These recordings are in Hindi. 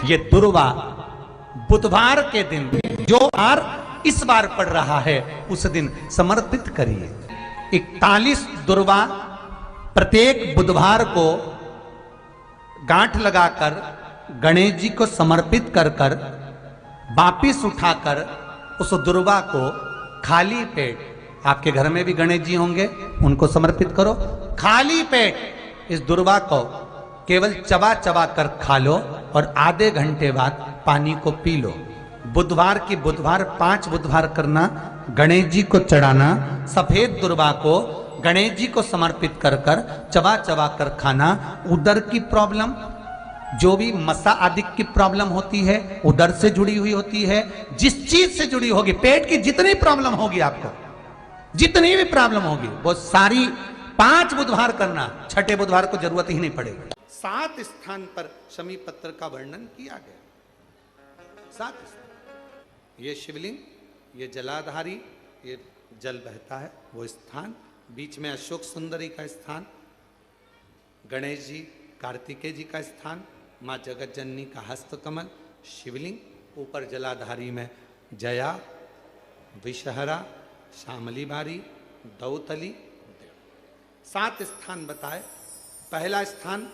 ये दुर्वा बुधवार के दिन जो बार इस बार पड़ रहा है उस दिन समर्पित करिए। 41 दुर्वा प्रत्येक बुधवार को गांठ लगाकर गणेश जी को समर्पित कर कर वापिस उठाकर उस दुर्वा को खाली पेट, आपके घर में भी गणेश जी होंगे उनको समर्पित करो, खाली पेट इस दुर्वा को केवल चबा चबा कर खा लो और आधे घंटे बाद पानी को पी लो। बुधवार की बुधवार 5 बुधवार करना, गणेश जी को चढ़ाना, सफेद दुर्वा को गणेश जी को समर्पित कर कर चबा चबा कर खाना। उदर की प्रॉब्लम, जो भी मसा आदि की प्रॉब्लम होती है उदर से जुड़ी हुई होती है, जिस चीज से जुड़ी होगी, पेट की जितनी प्रॉब्लम होगी, आपको जितनी भी प्रॉब्लम होगी वो सारी 5 बुधवार करना, छठे बुधवार को जरूरत ही नहीं पड़ेगी। 7 स्थान पर शमी पत्र का वर्णन किया गया। 7 स्थान, ये शिवलिंग, ये जलाधारी, ये जल बहता है वो स्थान, बीच में अशोक सुंदरी का स्थान, गणेश जी कार्तिकेय जी का स्थान, माँ जगत जननी का हस्त कमल, शिवलिंग, ऊपर जलाधारी में जया, विषहरा, श्यामली बारी, दौतली। 7 स्थान बताए। पहला स्थान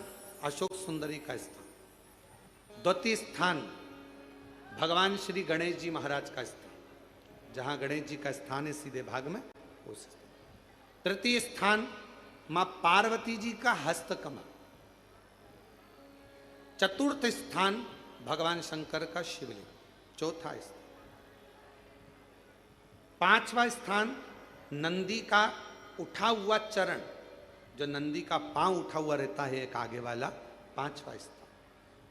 अशोक सुंदरी का स्थान, द्वितीय स्थान भगवान श्री गणेश जी महाराज का स्थान, जहां गणेश जी का स्थान है सीधे भाग में उस स्थान। तृतीय स्थान मां पार्वती जी का हस्त कमल। चतुर्थ स्थान भगवान शंकर का शिवलिंग। चौथा स्थान। 5वां स्थान नंदी का उठा हुआ चरण, जो नंदी का पांव उठा हुआ रहता है एक आगे वाला, 5वां स्थान।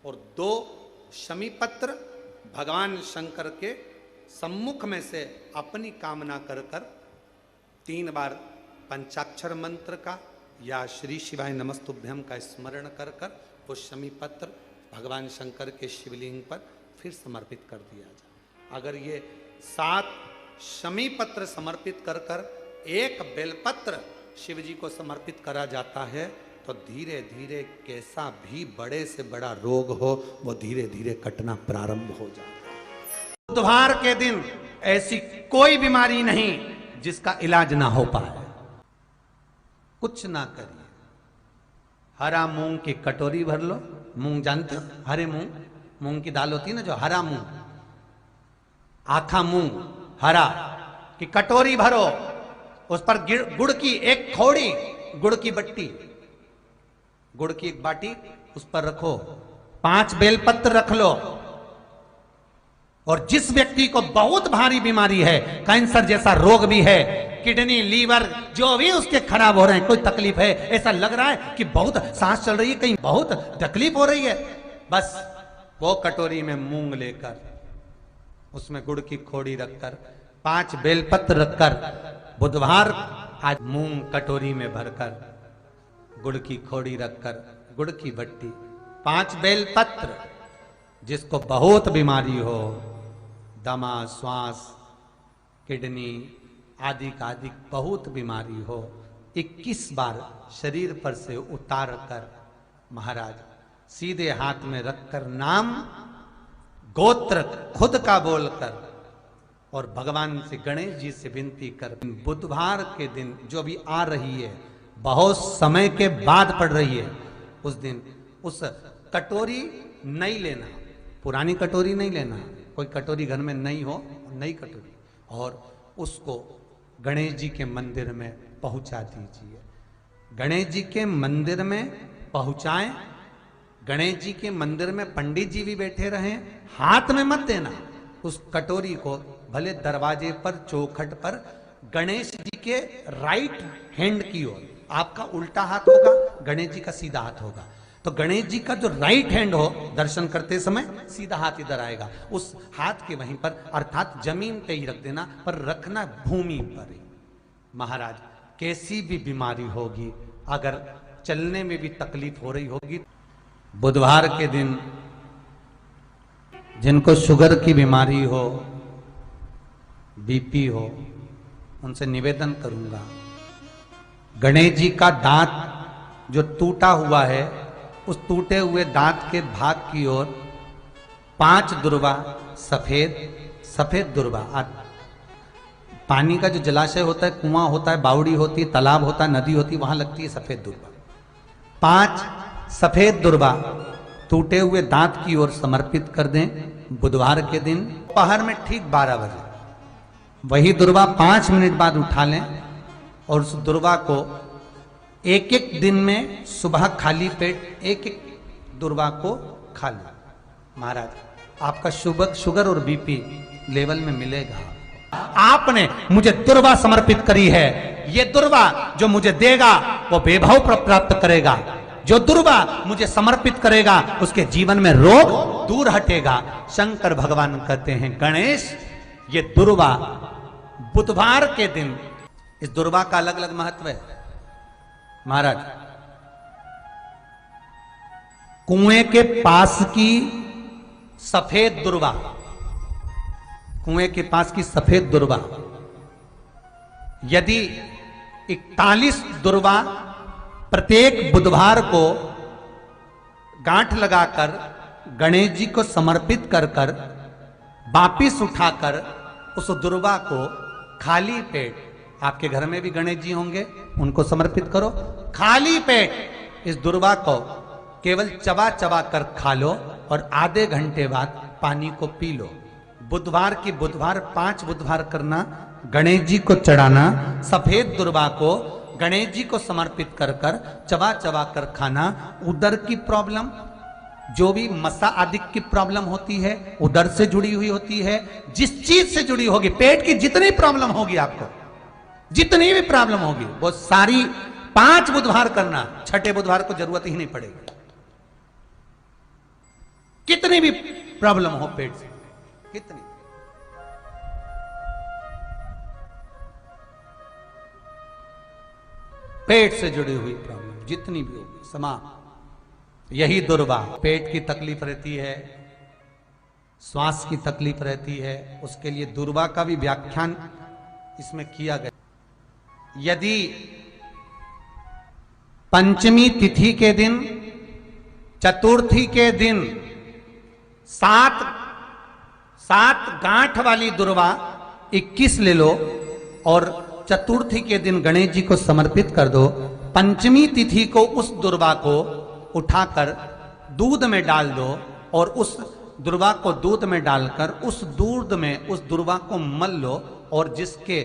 और 2 शमी पत्र भगवान शंकर के सम्मुख में से अपनी कामना कर कर 3 बार पंचाक्षर मंत्र का या श्री शिवाय नमस्तुभ्यम का स्मरण कर कर वो शमी पत्र भगवान शंकर के शिवलिंग पर फिर समर्पित कर दिया जाए। अगर ये 7 शमी पत्र समर्पित कर कर 1 बेलपत्र शिव जी को समर्पित करा जाता है तो धीरे धीरे कैसा भी बड़े से बड़ा रोग हो वो धीरे धीरे कटना प्रारंभ हो जाता है। बुधवार के दिन ऐसी कोई बीमारी नहीं जिसका इलाज ना हो पाए। कुछ ना करिए, हरा मूंग की कटोरी भर लो। मूंग जानते हो, हरे मूंग, मूंग की दाल होती है ना, जो हरा मूंग, आखा मूंग हरा की कटोरी भरो, उस पर गुड़ की 1 खौड़ी, गुड़ की बट्टी, गुड़ की 1 बाटी उस पर रखो, 5 बेलपत्र रख लो। और जिस व्यक्ति को बहुत भारी बीमारी है, कैंसर जैसा रोग भी है, किडनी, लीवर जो भी उसके खराब हो रहे हैं, कोई तकलीफ है, ऐसा लग रहा है कि बहुत सांस चल रही है, कहीं बहुत तकलीफ हो रही है, बस वो कटोरी में मूंग लेकर उसमें गुड़ की खोड़ी रखकर 5 बेलपत्र रखकर बुधवार आज मूंग कटोरी में भरकर गुड़ की खोड़ी रखकर गुड़ की बट्टी 5 बेलपत्र, जिसको बहुत बीमारी हो, दमा, श्वास, किडनी आदि का आदि बहुत बीमारी हो, 21 बार शरीर पर से उतार कर महाराज सीधे हाथ में रखकर नाम गोत्र खुद का बोलकर और भगवान से गणेश जी से विनती कर, बुधवार के दिन जो भी आ रही है, बहुत समय के बाद पड़ रही है, उस दिन उस कटोरी नहीं लेना, पुरानी कटोरी नहीं लेना, कोई कटोरी घर में नहीं हो, नई कटोरी, और उसको गणेश जी के मंदिर में पहुंचा दीजिए। गणेश जी के मंदिर में पहुंचाएं, गणेश जी के मंदिर में पंडित जी भी बैठे रहें, हाथ में मत देना उस कटोरी को, भले दरवाजे पर चौखट पर गणेश जी के राइट हैंड की ओर, आपका उल्टा हाथ होगा, गणेश जी का सीधा हाथ होगा, तो गणेश जी का जो राइट हैंड हो दर्शन करते समय सीधा हाथ इधर आएगा, उस हाथ के वहीं पर अर्थात जमीन पे ही रख देना, पर रखना भूमि पर ही। महाराज कैसी भी बीमारी होगी, अगर चलने में भी तकलीफ हो रही होगी, बुधवार के दिन जिनको शुगर की बीमारी हो, बीपी हो, उनसे निवेदन करूंगा, गणेश जी का दांत जो टूटा हुआ है, उस टूटे हुए दांत के भाग की ओर 5 दुर्वा सफेद, सफेद दुर्वा। पानी का जो जलाशय होता है, कुआं होता है, बावड़ी होती है, तालाब होता है, नदी होती है, वहां लगती है सफेद दुर्वा। 5 सफेद दुर्वा टूटे हुए दांत की ओर समर्पित कर दें बुधवार के दिन दोपहर में ठीक 12 बजे। वही दुर्वा 5 मिनट बाद उठा लें और उस दुर्वा को एक एक दिन में सुबह खाली पेट एक एक दुर्वा को खा लें। महाराज आपका शुगर और बीपी लेवल में मिलेगा। आपने मुझे दुर्वा समर्पित करी है, ये दुर्वा जो मुझे देगा वो वैभव प्राप्त करेगा। जो दुर्वा मुझे समर्पित करेगा उसके जीवन में रोग दूर हटेगा। शंकर भगवान कहते हैं गणेश ये दुर्वा बुधवार के दिन, इस दुर्वा का अलग अलग महत्व है। महाराज कुएं के पास की सफेद दुर्वा, कुएं के पास की सफेद दुर्वा यदि 41 दुर्वा प्रत्येक बुधवार को गांठ लगाकर गणेश जी को समर्पित कर कर वापिस उठाकर उस दुर्वा को खाली पेट, आपके घर में भी गणेश जी होंगे उनको समर्पित करो, खाली पेट इस दुर्वा को केवल चबा चबा कर खा लो और आधे घंटे बाद पानी को पी लो। बुधवार की बुधवार 5 बुधवार करना, गणेश जी को चढ़ाना, सफेद दुर्वा को गणेश जी को समर्पित कर कर चबा चबा कर खाना। उदर की प्रॉब्लम, जो भी मसा आदि की प्रॉब्लम होती है उदर से जुड़ी हुई होती है, जिस चीज से जुड़ी होगी, पेट की जितनी प्रॉब्लम होगी, आपको जितनी भी प्रॉब्लम होगी वो सारी 5 बुधवार करना, 6ठे बुधवार को जरूरत ही नहीं पड़ेगी। कितनी भी प्रॉब्लम हो पेट से, कितनी पेट से जुड़ी हुई प्रॉब्लम जितनी भी होगी समाप्त। यही दुर्वा, पेट की तकलीफ रहती है, श्वास की तकलीफ रहती है, उसके लिए दुर्वा का भी व्याख्यान इसमें किया गया। यदि पंचमी तिथि के दिन, चतुर्थी के दिन 7 गांठ वाली दुर्वा 21 ले लो और चतुर्थी के दिन गणेश जी को समर्पित कर दो। पंचमी तिथि को उस दुर्वा को उठाकर दूध में डाल दो और उस दुर्वा को दूध में डालकर उस दूध में उस दुर्वा को मल लो और जिसके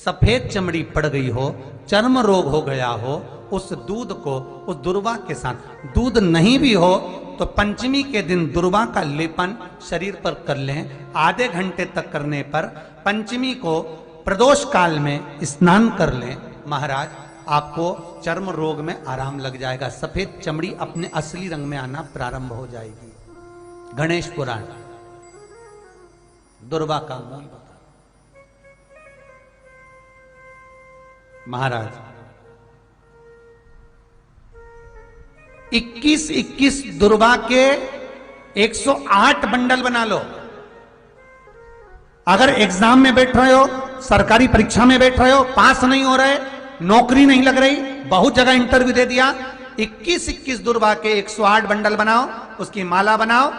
सफेद चमड़ी पड़ गई हो, चर्म रोग हो गया हो, उस दूध को उस दुर्वा के साथ, दूध नहीं भी हो तो पंचमी के दिन दुर्वा का लेपन शरीर पर कर लें। आधे घंटे तक करने पर पंचमी को प्रदोष काल में स्नान कर लें। महाराज आपको चर्म रोग में आराम लग जाएगा, सफेद चमड़ी अपने असली रंग में आना प्रारंभ हो जाएगी। गणेश पुराण दुर्वा का मूल बता। महाराज 21 दुर्वा के 108 बंडल बना लो। अगर एग्जाम में बैठ रहे हो, सरकारी परीक्षा में बैठ रहे हो, पास नहीं हो रहे, नौकरी नहीं लग रही, बहुत जगह इंटरव्यू दे दिया, 21 दुर्वा के 108 बंडल बनाओ, उसकी माला बनाओ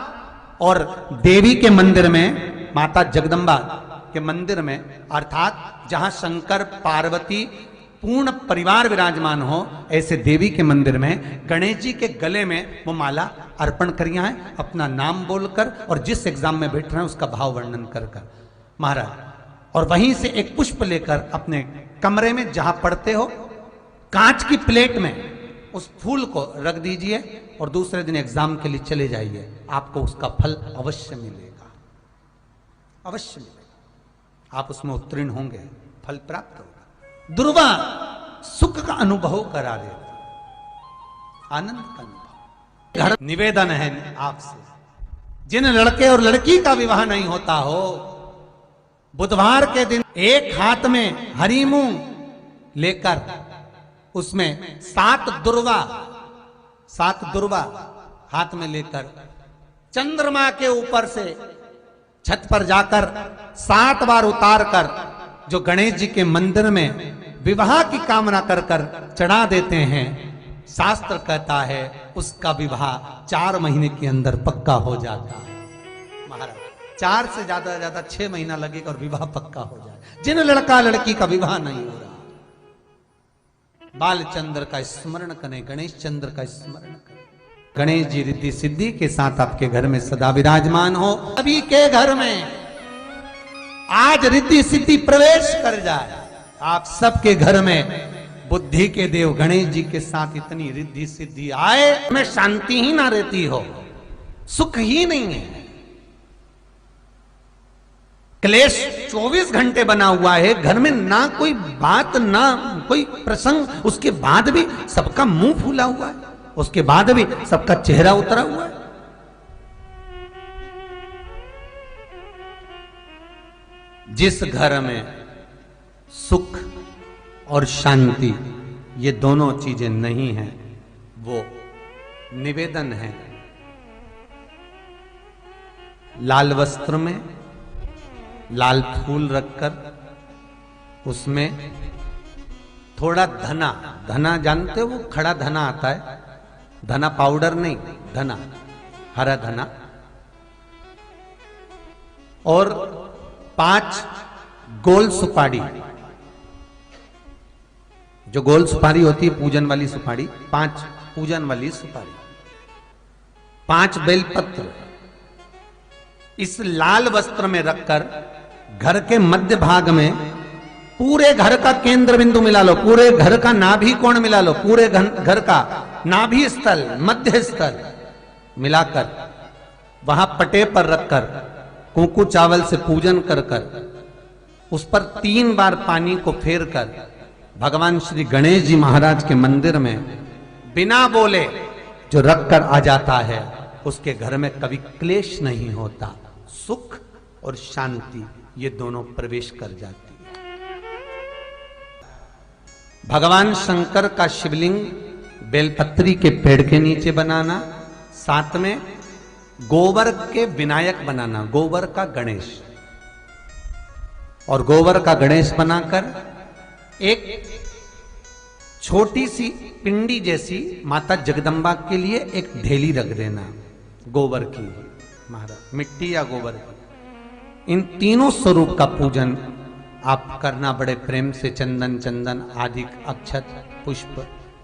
और देवी के मंदिर में, माता जगदम्बा के मंदिर में, अर्थात जहां शंकर पार्वती पूर्ण परिवार विराजमान हो, ऐसे देवी के मंदिर में गणेश जी के गले में वो माला अर्पण करिया है, अपना नाम बोलकर और जिस एग्जाम में बैठ रहे हैं उसका भाव वर्णन कर कर महाराज, और वहीं से एक पुष्प लेकर अपने कमरे में जहां पढ़ते हो कांच की प्लेट में उस फूल को रख दीजिए और दूसरे दिन एग्जाम के लिए चले जाइए, आपको उसका फल अवश्य मिलेगा, अवश्य मिलेगा, आप उसमें उत्तीर्ण होंगे, फल प्राप्त होगा। दुर्वा सुख का अनुभव करा देता, आनंद का अनुभव। घर निवेदन है आपसे, जिन लड़के और लड़की का विवाह नहीं होता हो, बुधवार के दिन एक हाथ में हरी मूंग लेकर उसमें 7 दुर्वा हाथ में लेकर चंद्रमा के ऊपर से छत पर जाकर 7 बार उतार कर जो गणेश जी के मंदिर में विवाह की कामना कर कर चढ़ा देते हैं, शास्त्र कहता है उसका विवाह 4 महीने के अंदर पक्का हो जाता है। महाराज 4 से ज्यादा 6 महीना लगेगा और विवाह पक्का हो जाए। जिन लड़का लड़की का विवाह नहीं हो रहा, बालचंद्र का स्मरण करें, गणेश चंद्र का स्मरण करें। गणेश जी रिद्धि सिद्धि के साथ आपके घर में सदा विराजमान हो। सभी के घर में आज रिद्धि सिद्धि प्रवेश कर जाए। आप सबके घर में बुद्धि के देव गणेश जी के साथ इतनी रिद्धि सिद्धि आए, में शांति ही ना रहती हो, सुख ही नहीं है। क्लेश 24 घंटे बना हुआ है घर में, ना कोई बात ना कोई प्रसंग, उसके बाद भी सबका मुंह फूला हुआ है, उसके बाद भी सबका चेहरा उतरा हुआ है। जिस घर में सुख और शांति ये दोनों चीजें नहीं हैं, वो निवेदन है लाल वस्त्र में लाल फूल रखकर उसमें थोड़ा धना, धना जानते हो, वो खड़ा धना आता है, धना पाउडर नहीं, धना हरा धना, और 5 गोल सुपारी, जो गोल सुपारी होती है पूजन वाली सुपारी, 5 पूजन वाली सुपारी, 5 बेलपत्र इस लाल वस्त्र में रखकर घर के मध्य भाग में पूरे घर का केंद्र बिंदु मिला लो, पूरे घर का नाभि कोण मिला लो, पूरे घर का नाभि स्थल मध्य स्थल मिलाकर वहां पटे पर रखकर कुंकू चावल से पूजन कर कर उस पर 3 बार पानी को फेर कर भगवान श्री गणेश जी महाराज के मंदिर में बिना बोले जो रख कर आ जाता है, उसके घर में कभी क्लेश नहीं होता, सुख और शांति ये दोनों प्रवेश कर जाती है। भगवान शंकर का शिवलिंग बेलपत्री के पेड़ के नीचे बनाना, साथ में गोबर के विनायक बनाना, गोबर का गणेश, और गोबर का गणेश बनाकर एक छोटी सी पिंडी जैसी माता जगदम्बा के लिए एक ढेली रख देना गोबर की, महाराज मिट्टी या गोबर की। इन तीनों स्वरूप का पूजन आप करना बड़े प्रेम से, चंदन चंदन आदि अक्षत पुष्प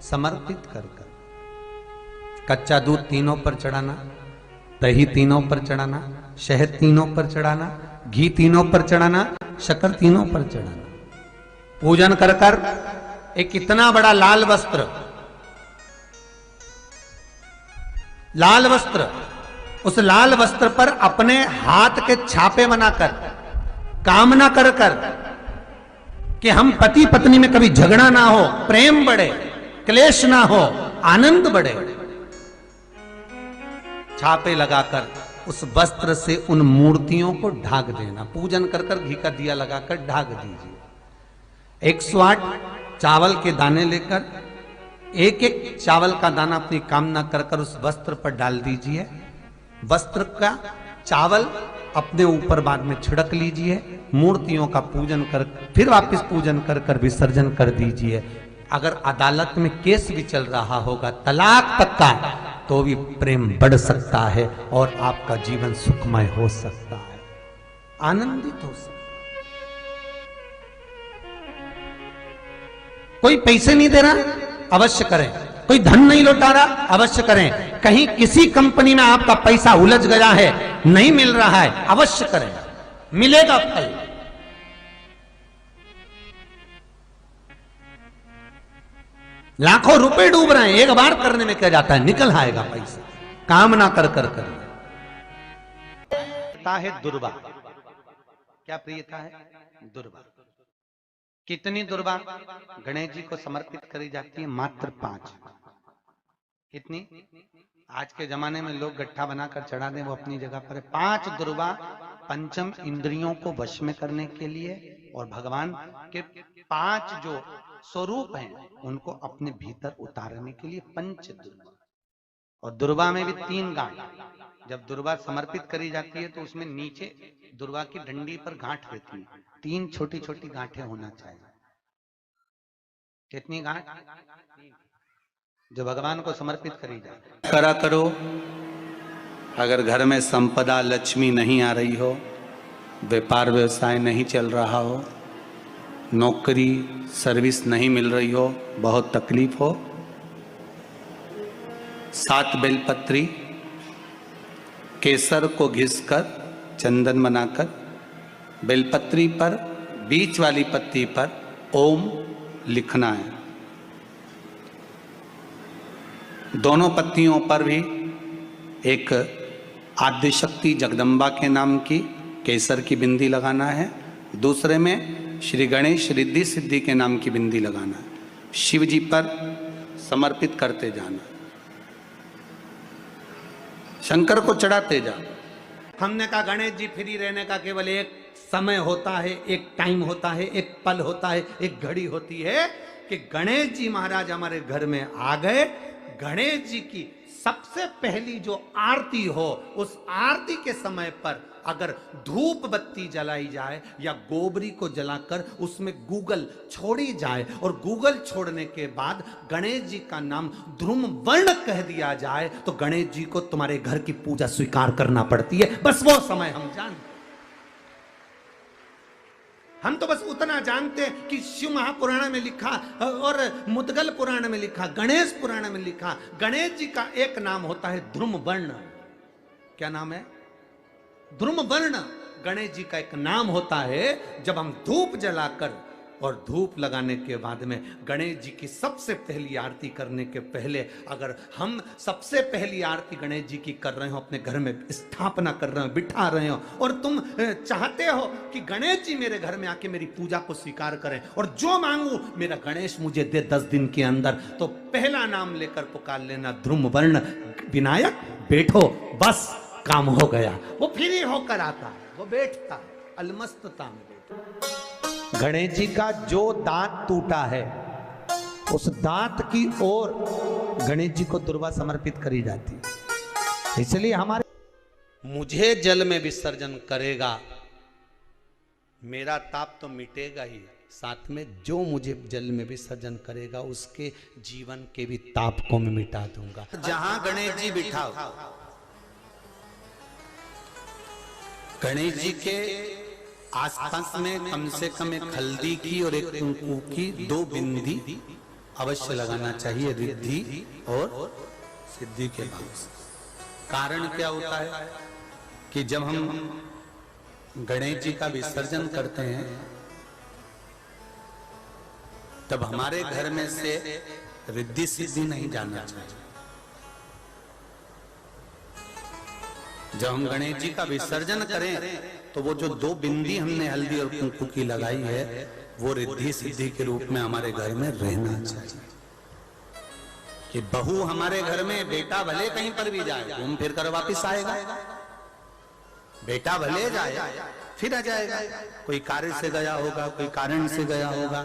समर्पित कर कर, कच्चा दूध तीनों पर चढ़ाना, दही तीनों पर चढ़ाना, शहद तीनों पर चढ़ाना, घी तीनों पर चढ़ाना, शक्कर तीनों पर चढ़ाना। पूजन कर कर एक इतना बड़ा लाल वस्त्र, लाल वस्त्र, उस लाल वस्त्र पर अपने हाथ के छापे बनाकर कामना कर कर कि हम पति पत्नी में कभी झगड़ा ना हो, प्रेम बढ़े, क्लेश ना हो, आनंद बढ़े, छापे लगाकर उस वस्त्र से उन मूर्तियों को ढाक देना। पूजन कर कर घी का दिया लगाकर ढाक दीजिए। 108 चावल के दाने लेकर एक एक चावल का दाना अपनी कामना कर कर उस वस्त्र पर डाल दीजिए। वस्त्र का चावल अपने ऊपर बाद में छिड़क लीजिए, मूर्तियों का पूजन कर फिर वापस पूजन कर कर विसर्जन कर दीजिए। अगर अदालत में केस भी चल रहा होगा तलाक तक का, तो भी प्रेम बढ़ सकता है और आपका जीवन सुखमय हो सकता है, आनंदित हो सकता है। कोई पैसे नहीं दे रहा, अवश्य करें। कोई धन नहीं लौटा रहा, अवश्य करें। कहीं किसी कंपनी में आपका पैसा उलझ गया है, नहीं मिल रहा है, अवश्य करें, मिलेगा फल। लाखों रुपए डूब रहे हैं, एक बार करने में क्या जाता है, निकल आएगा पैसा। कामना कर कर करिए। प्रियता है दुर्वा। क्या प्रियता है? दुर्वा। कितनी दुर्वा गणेश जी को समर्पित करी जाती है? मात्र 5। कितनी? आज के जमाने में लोग गट्ठा बनाकर चढ़ा दें, वो अपनी जगह पर है। 5 दुर्वा पंचम इंद्रियों को वश में करने के लिए और भगवान के 5 जो स्वरूप हैं उनको अपने भीतर उतारने के लिए 5 दुर्वा। और दुर्वा में भी 3 गांठ। जब दुर्वा समर्पित करी जाती है तो उसमें नीचे दुर्वा की डंडी पर गांठ रहती है, 3 छोटी छोटी गांठें होना चाहिए। कितनी गांठ? जो भगवान को समर्पित करी जाए। करा करो अगर घर में संपदा लक्ष्मी नहीं आ रही हो, व्यापार व्यवसाय नहीं चल रहा हो, नौकरी सर्विस नहीं मिल रही हो, बहुत तकलीफ हो, 7 बेलपत्री केसर को घिसकर चंदन बनाकर बेलपत्री पर बीच वाली पत्ती पर ओम लिखना है। दोनों पत्तियों पर भी एक आद्यशक्ति जगदम्बा के नाम की केसर की बिंदी लगाना है, दूसरे में श्री गणेश रिद्धि सिद्धि के नाम की बिंदी लगाना है। शिव जी पर समर्पित करते जाना, शंकर को चढ़ाते जा। हमने कहा गणेश जी फ्री रहने का केवल एक समय होता है, एक टाइम होता है, एक पल होता है, एक घड़ी होती है कि गणेश जी महाराज हमारे घर में आ गए। गणेश जी की सबसे पहली जो आरती हो, उस आरती के समय पर अगर धूप बत्ती जलाई जाए या गोबरी को जलाकर उसमें गूगल छोड़ी जाए और गूगल छोड़ने के बाद गणेश जी का नाम ध्रुम वर्ण कह दिया जाए तो गणेश जी को तुम्हारे घर की पूजा स्वीकार करना पड़ती है। बस वो समय हम जानते, हम तो बस उतना जानते हैं कि शिव महापुराण में लिखा और मुद्गल पुराण में लिखा, गणेश पुराण में लिखा, गणेश जी का एक नाम होता है ध्रुम वर्ण। क्या नाम है? ध्रुम वर्ण गणेश जी का एक नाम होता है। जब हम धूप जलाकर और धूप लगाने के बाद में गणेश जी की सबसे पहली आरती करने के पहले अगर हम सबसे पहली आरती गणेश जी की कर रहे हो, अपने घर में स्थापना कर रहे हो, बिठा रहे हो और तुम चाहते हो कि गणेश जी मेरे घर में आके मेरी पूजा को स्वीकार करें और जो मांगू मेरा गणेश मुझे दे 10 दिन के अंदर, तो पहला नाम लेकर पुकार लेना ध्रुम वर्ण विनायक, बैठो, बस काम हो गया। वो फ्री होकर आता है, वो बैठता है, अलमस्तता में बैठता। गणेश जी का जो दांत टूटा है उस दांत की ओर गणेश जी को दुर्वा समर्पित करी जाती है। इसलिए हमारे मुझे जल में विसर्जन करेगा, मेरा ताप तो मिटेगा ही, साथ में जो मुझे जल में विसर्जन करेगा उसके जीवन के भी ताप को मैं मिटा दूंगा। जहां गणेश जी बिठाओ, गणेश जी के आसपास में कम से कम एक हल्दी की और एक कुंकू की 2 बिंदी अवश्य लगाना चाहिए, रिद्धि और सिद्धि के भाव से। कारण क्या होता है कि जब हम गणेश जी का विसर्जन करते हैं तब हमारे घर में से रिद्धि सिद्धि नहीं जाना चाहिए। जब हम गणेश जी का विसर्जन करें तो वो जो 2 बिंदी हमने हल्दी और कुंकू की लगाई है वो रिद्धि सिद्धि के रूप में हमारे घर में रहना चाहिए। कि बहू हमारे घर में, बेटा भले कहीं पर भी जाए घूम फिर कर वापिस आएगा, बेटा भले जाए फिर आ जाएगा, कोई कार्य से गया होगा, कोई कारण से गया होगा।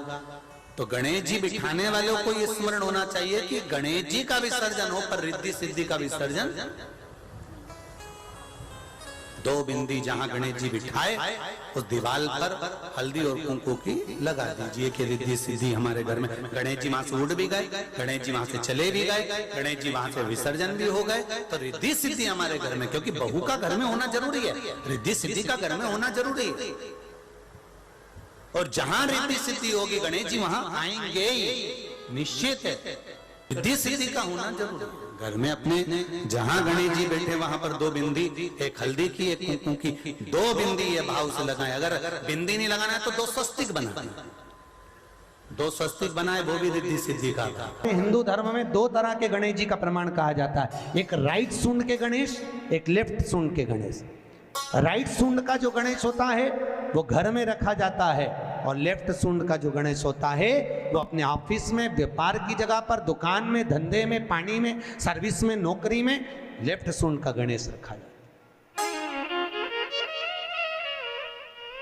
तो गणेश जी बिठाने वालों को ये स्मरण होना चाहिए कि गणेश जी का विसर्जन हो पर रिद्धि सिद्धि का विसर्जन। 2 बिंदी जहां गणेश जी बिठाए उस दीवार पर हल्दी और कुंकू की लगा दीजिए कि रिद्धि सिद्धि हमारे घर में। गणेश जी वहां से उड़ भी गए, गणेश जी वहां से चले भी गए, गणेश जी वहां से विसर्जन भी हो गए, तो रिद्धि सिद्धि हमारे घर में, क्योंकि बहू का घर में होना जरूरी है, रिद्धि सिद्धि का घर में होना जरूरी है। और जहां रिद्धि सिद्धि होगी गणेश जी वहां आएंगे, निश्चित है, रिद्धि सिद्धि का होना जरूरी है। घर में अपने जहां गणेश जी बैठे वहां पर 2 बिंदी, एक हल्दी की एक कुंकू की, 2 बिंदी ये भाव से लगाए। अगर बिंदी नहीं लगाना है तो 2 स्वस्तिक बनाए, 2 स्वस्तिक बनाए, वो भी रिद्धि सिद्धि का। हिंदू धर्म में 2 तरह के गणेश जी का प्रमाण कहा जाता है, एक राइट सूंड के गणेश, एक लेफ्ट सूंड के गणेश। राइट सूंड का जो गणेश होता है वो घर में रखा जाता है और लेफ्ट सूंड का जो गणेश होता है वो अपने ऑफिस में, व्यापार की जगह पर, दुकान में, धंधे में, पानी में, सर्विस में, नौकरी में लेफ्ट सूंड का गणेश रखा जाता है।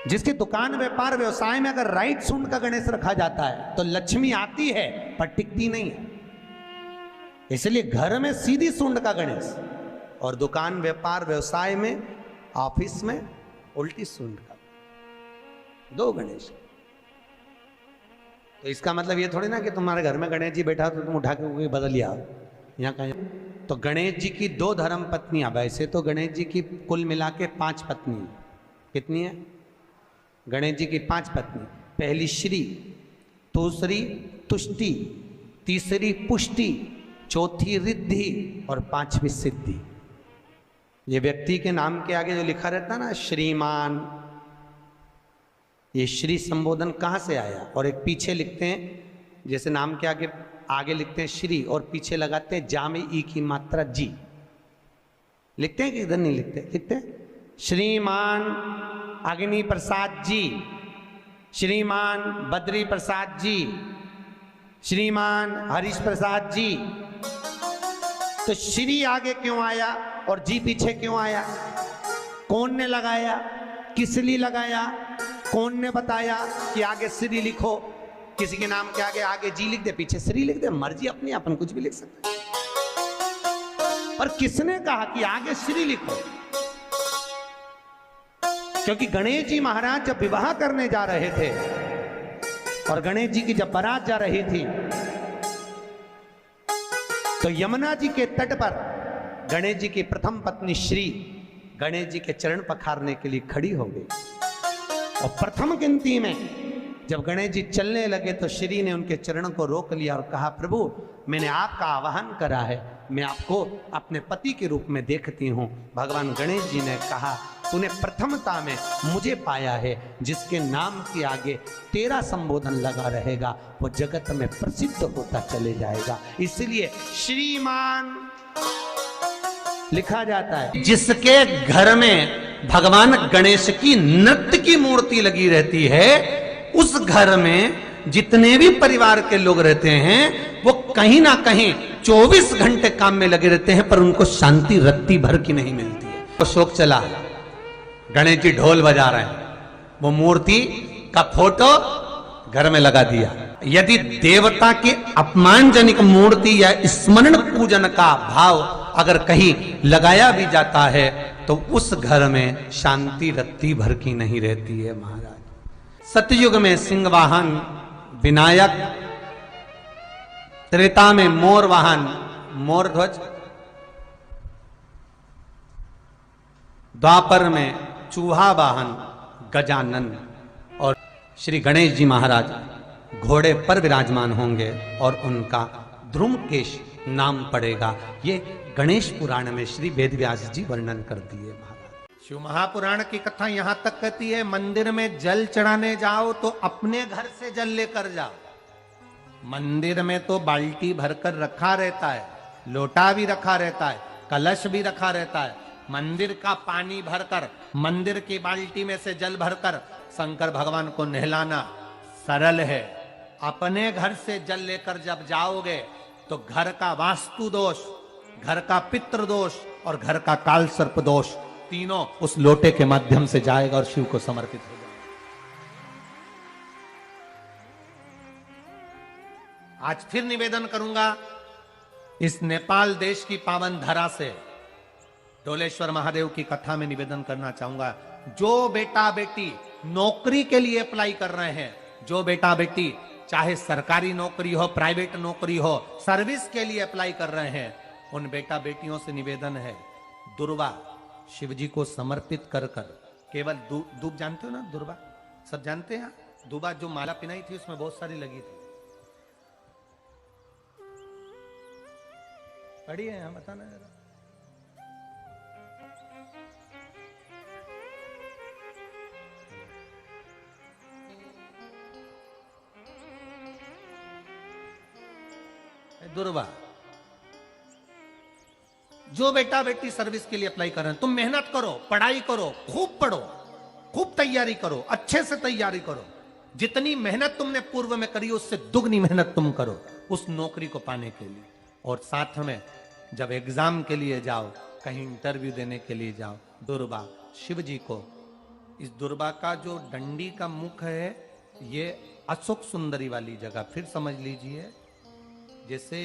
जिसकी दुकान, व्यापार, व्यवसाय में अगर राइट सूंड का गणेश रखा जाता है तो लक्ष्मी आती है पर टिकती नहीं है। इसलिए घर में सीधी सूंड का गणेश और दुकान, व्यापार, व्यवसाय में, ऑफिस में उल्टी सूंड का, 2 गणेश। तो इसका मतलब ये थोड़ी ना कि तुम्हारे घर में गणेश जी बैठा तो तुम उठा के बदल लिया, यहाँ कहीं तो गणेश जी की 2 धर्म पत्नियां, वैसे तो गणेश जी की कुल मिला के 5 पत्नी, कितनी है? गणेश जी की 5 पत्नी, पहली श्री, दूसरी तुष्टि, तीसरी पुष्टि, चौथी रिद्धि और 5वीं सिद्धि। ये व्यक्ति के नाम के आगे जो लिखा रहता है ना श्रीमान, ये श्री संबोधन कहाँ से आया? और एक पीछे लिखते हैं, जैसे नाम के आगे लिखते हैं श्री और पीछे लगाते हैं जा में ई की मात्रा जी, लिखते हैं कि इधर नहीं लिखते? लिखते हैं श्रीमान अग्नि प्रसाद जी, श्रीमान बद्री प्रसाद जी, श्रीमान हरीश प्रसाद जी। तो श्री आगे क्यों आया और जी पीछे क्यों आया? कौन ने लगाया? किस लिए लगाया? कौन ने बताया कि आगे श्री लिखो? किसी के नाम के आगे जी लिख दे, पीछे श्री लिख दे, मर्जी अपनी, अपन कुछ भी लिख सकते हैं। पर किसने कहा कि आगे श्री लिखो? क्योंकि गणेश जी महाराज जब विवाह करने जा रहे थे और गणेश जी की जब बारात जा रही थी, तो यमुना जी के तट पर गणेश जी की प्रथम पत्नी श्री गणेश जी के चरण पखारने के लिए खड़ी हो गई। और प्रथम गिनती में जब गणेश जी चलने लगे तो श्री ने उनके चरणों को रोक लिया और कहा, प्रभु मैंने आपका आवाहन करा है, मैं आपको अपने पति के रूप में देखती हूँ। भगवान गणेश जी ने कहा, तूने प्रथमता में मुझे पाया है, जिसके नाम के आगे तेरा संबोधन लगा रहेगा वो जगत में प्रसिद्ध होता चले जाएगा। इसलिए श्रीमान लिखा जाता है। जिसके घर में भगवान गणेश की नृत्य की मूर्ति लगी रहती है, उस घर में जितने भी परिवार के लोग रहते हैं वो कहीं ना कहीं 24 घंटे काम में लगे रहते हैं, पर उनको शांति रत्ती भर की नहीं मिलती है। तो शोक चला, गणेश जी ढोल बजा रहे हैं, वो मूर्ति का फोटो घर में लगा दिया। यदि देवता की अपमानजनक मूर्ति या स्मरण पूजन का भाव अगर कहीं लगाया भी जाता है तो उस घर में शांति रत्ती भर की नहीं रहती है महाराज। सतयुग में सिंह वाहन विनायक, त्रेता में मोर वाहन मोर ध्वज, द्वापर में चूहा वाहन गजानन, और श्री गणेश जी महाराज घोड़े पर विराजमान होंगे और उनका ध्रुमकेश नाम पड़ेगा। ये गणेश पुराण में श्री वेदव्यास जी वर्णन कर दिए महाराज। शिव महापुराण की कथा यहां तक कहती है, मंदिर में जल चढ़ाने जाओ तो अपने घर से जल लेकर जाओ। मंदिर में तो बाल्टी भरकर रखा रहता है, लोटा भी रखा रहता है, कलश भी रखा रहता है। मंदिर का पानी भरकर, मंदिर की बाल्टी में से जल भरकर शंकर भगवान को नहलाना सरल है। अपने घर से जल लेकर जब जाओगे तो घर का वास्तु दोष, घर का पितृ दोष और घर का काल सर्प दोष तीनों उस लोटे के माध्यम से जाएगा और शिव को समर्पित हो जाएगा। आज फिर निवेदन करूंगा, इस नेपाल देश की पावन धरा से डोलेश्वर महादेव की कथा में निवेदन करना चाहूंगा। जो बेटा बेटी नौकरी के लिए अप्लाई कर रहे हैं, जो बेटा बेटी चाहे सरकारी नौकरी हो, प्राइवेट नौकरी हो, सर्विस के लिए अप्लाई कर रहे हैं, उन बेटा बेटियों से निवेदन है, दुर्वा शिव जी को समर्पित कर कर केवल दूब जानते हो ना, दुर्वा सब जानते हैं। दुबा जो माला पिनाई थी उसमें बहुत सारी लगी थी, पढ़ी है यहाँ, बताना जरा। दुर्वा, जो बेटा बेटी सर्विस के लिए अप्लाई कर रहे हैं, तुम मेहनत करो, पढ़ाई करो, खूब पढ़ो, खूब तैयारी करो, अच्छे से तैयारी करो। जितनी मेहनत तुमने पूर्व में करी उससे दुगनी मेहनत तुम करो उस नौकरी को पाने के लिए। और साथ में जब एग्जाम के लिए जाओ, कहीं इंटरव्यू देने के लिए जाओ, दुर्वा शिव जी को, इस दुर्वा का जो डंडी का मुख है ये अशोक सुंदरी वाली जगह, फिर समझ लीजिए जैसे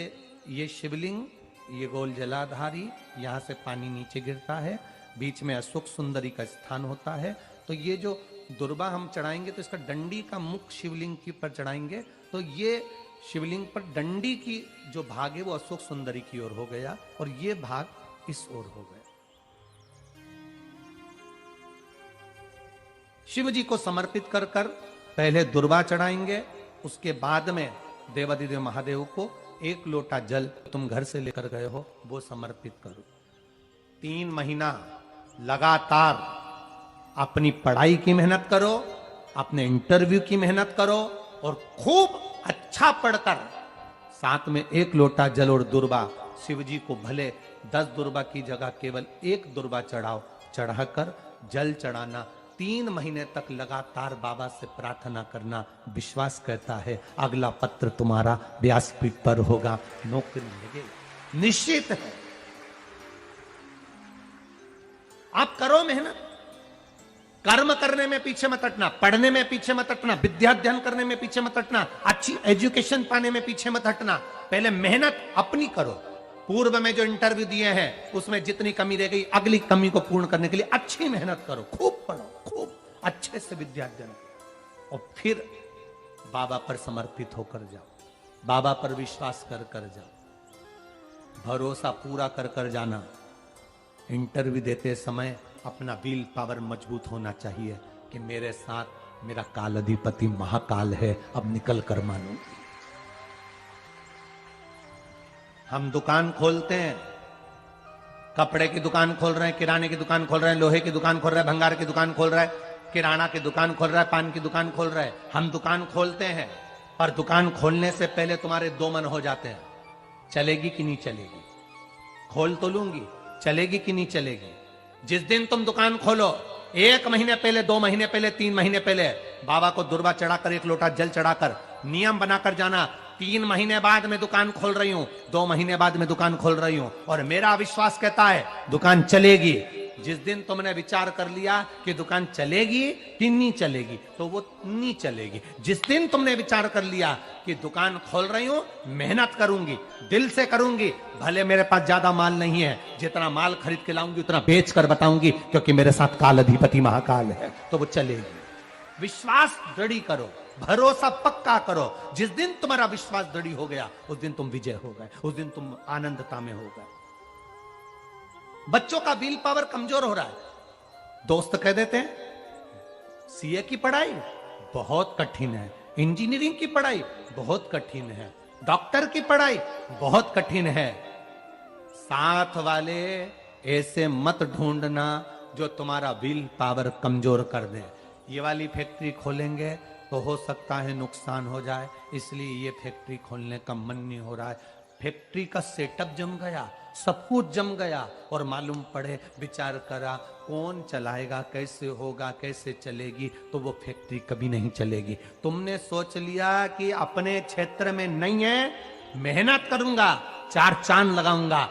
ये शिवलिंग, ये गोल जलाधारी, यहाँ से पानी नीचे गिरता है, बीच में अशोक सुंदरी का स्थान होता है। तो ये जो दुर्वा हम चढ़ाएंगे तो इसका डंडी का मुख शिवलिंग के ऊपर चढ़ाएंगे तो ये शिवलिंग पर डंडी की जो भाग है वो अशोक सुंदरी की ओर हो गया और ये भाग इस ओर हो गया। शिव जी को समर्पित कर कर पहले दुर्वा चढ़ाएंगे, उसके बाद में देवाधिदेव महादेव को एक लोटा जल तुम घर से लेकर गए हो वो समर्पित करो। 3 महीना लगातार अपनी पढ़ाई की मेहनत करो, अपने इंटरव्यू की मेहनत करो और खूब अच्छा पढ़कर साथ में 1 लोटा जल और दुर्वा, शिव जी को भले 10 दुर्वा की जगह केवल 1 दुर्वा चढ़ाओ, चढ़ाकर जल चढ़ाना। 3 महीने तक लगातार बाबा से प्रार्थना करना। विश्वास कहता है अगला पत्र तुम्हारा व्यासपीठ पर होगा, नौकरी मिलेगी, निश्चित है। आप करो मेहनत, कर्म करने में पीछे मत हटना, पढ़ने में पीछे मत हटना, विद्या अध्ययन करने में पीछे मत हटना, अच्छी एजुकेशन पाने में पीछे मत हटना। पहले मेहनत अपनी करो। पूर्व में जो इंटरव्यू दिए हैं उसमें जितनी कमी रह गई अगली कमी को पूर्ण करने के लिए अच्छी मेहनत करो, खूब पढ़ो, खूब अच्छे से विद्या अध्ययन करो और फिर बाबा पर समर्पित होकर जाओ, बाबा पर विश्वास कर कर जाओ, भरोसा पूरा कर कर जाना। इंटरव्यू देते समय अपना विल पावर मजबूत होना चाहिए कि मेरे साथ मेरा काल अधिपति महाकाल है, अब निकल कर मानो। हम दुकान खोलते हैं, कपड़े की दुकान खोल रहे हैं, किराने की दुकान खोल रहे हैं, लोहे की दुकान खोल रहे हैं, भंगार की दुकान खोल रहे हैं, किराना की दुकान खोल रहा है, पान की दुकान खोल रहा है। हम दुकान खोलते हैं और दुकान खोलने से पहले तुम्हारे 2 मन हो जाते हैं, चलेगी कि नहीं चलेगी, खोल तो लूंगी, चलेगी कि नहीं चलेगी। जिस दिन तुम दुकान खोलो 1 महीने पहले, 2 महीने पहले, 3 महीने पहले बाबा को दुर्वा चढ़ाकर 1 लोटा जल चढ़ाकर नियम बनाकर जाना। 3 महीने बाद मैं दुकान खोल रही हूं, 2 महीने बाद मैं दुकान खोल रही हूं और मेरा विश्वास कहता है दुकान चलेगी। जिस दिन तुमने विचार कर लिया कि दुकान चलेगी कि नहीं चलेगी तो वो नहीं चलेगी। जिस दिन तुमने विचार कर लिया कि दुकान खोल रही हूं, मेहनत करूंगी, दिल से करूंगी, भले मेरे पास ज्यादा माल नहीं है, जितना माल खरीद के लाऊंगी उतना बेच कर बताऊंगी क्योंकि मेरे साथ काल अधिपति महाकाल है, तो वो चलेगी। विश्वास दृढ़ करो, भरोसा पक्का करो। जिस दिन तुम्हारा विश्वास दृढ़ हो गया उस दिन तुम विजय हो गए, उस दिन तुम आनंदता में हो गए। बच्चों का विल पावर कमजोर हो रहा है, दोस्त कह देते हैं सीए की पढ़ाई बहुत कठिन है, इंजीनियरिंग की पढ़ाई बहुत कठिन है, डॉक्टर की पढ़ाई बहुत कठिन है। साथ वाले ऐसे मत ढूंढना जो तुम्हारा विल पावर कमजोर कर दे। ये वाली फैक्ट्री खोलेंगे तो हो सकता है नुकसान हो जाए, इसलिए ये फैक्ट्री खोलने का मन नहीं हो रहा है। फैक्ट्री का सेटअप जम गया, सब कुछ जम गया और मालूम पड़े, विचार करा कौन चलाएगा, कैसे होगा, कैसे चलेगी, तो वो फैक्ट्री कभी नहीं चलेगी। तुमने सोच लिया कि अपने क्षेत्र में नहीं है, मेहनत करूंगा, 4 चांद लगाऊंगा,